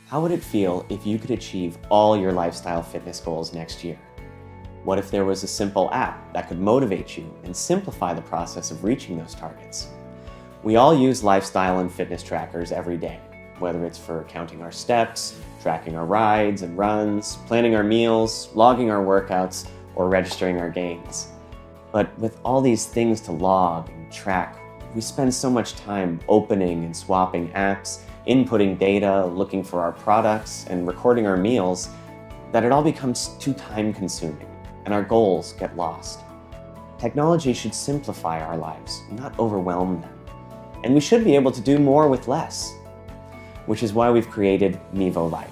How would it feel if you could achieve all your lifestyle fitness goals next year? What if there was a simple app that could motivate you and simplify the process of reaching those targets? We all use lifestyle and fitness trackers every day, whether it's for counting our steps, tracking our rides and runs, planning our meals, logging our workouts, or registering our gains. But with all these things to log and track, we spend so much time opening and swapping apps, inputting data, looking for our products, and recording our meals that it all becomes too time-consuming, and our goals get lost. Technology should simplify our lives, not overwhelm them. And we should be able to do more with less, which is why we've created Mevolife.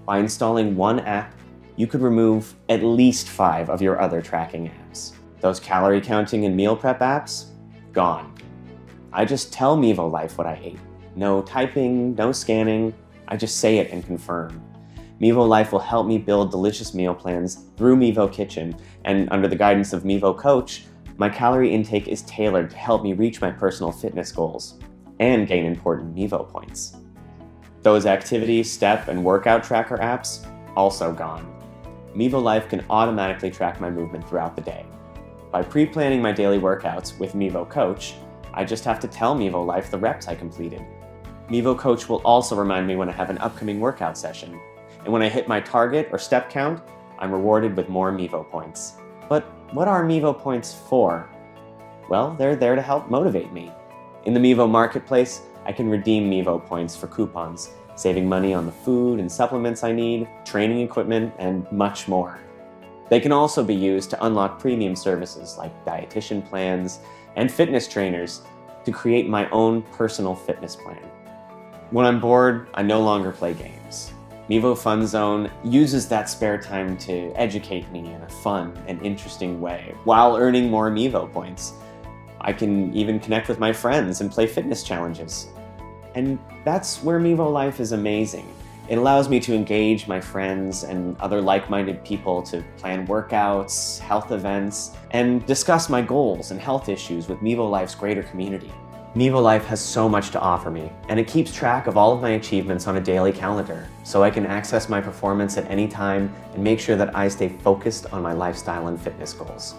By installing one app, you could remove at least 5 of your other tracking apps. Those calorie counting and meal prep apps, gone. I just tell Mevolife what I ate. No typing, no scanning, I just say it and confirm. Mevolife will help me build delicious meal plans through Mevo Kitchen, and under the guidance of Mevo Coach, my calorie intake is tailored to help me reach my personal fitness goals and gain important Mevo points. Those activity, step, and workout tracker apps, also gone. Mevolife can automatically track my movement throughout the day. By pre-planning my daily workouts with Mevo Coach, I just have to tell Mevolife the reps I completed. Mevo Coach will also remind me when I have an upcoming workout session. And when I hit my target or step count, I'm rewarded with more Mevo points. But what are Mevo points for? Well, they're there to help motivate me. In the Mevo Marketplace, I can redeem Mevo points for coupons, saving money on the food and supplements I need, training equipment, and much more. They can also be used to unlock premium services like dietitian plans and fitness trainers to create my own personal fitness plan. When I'm bored, I no longer play games. Mevo Fun Zone uses that spare time to educate me in a fun and interesting way while earning more Mevo points. I can even connect with my friends and play fitness challenges. And that's where Mevolife is amazing. It allows me to engage my friends and other like-minded people to plan workouts, health events, and discuss my goals and health issues with Mevolife's greater community. Mevolife has so much to offer me, and it keeps track of all of my achievements on a daily calendar, so I can access my performance at any time and make sure that I stay focused on my lifestyle and fitness goals.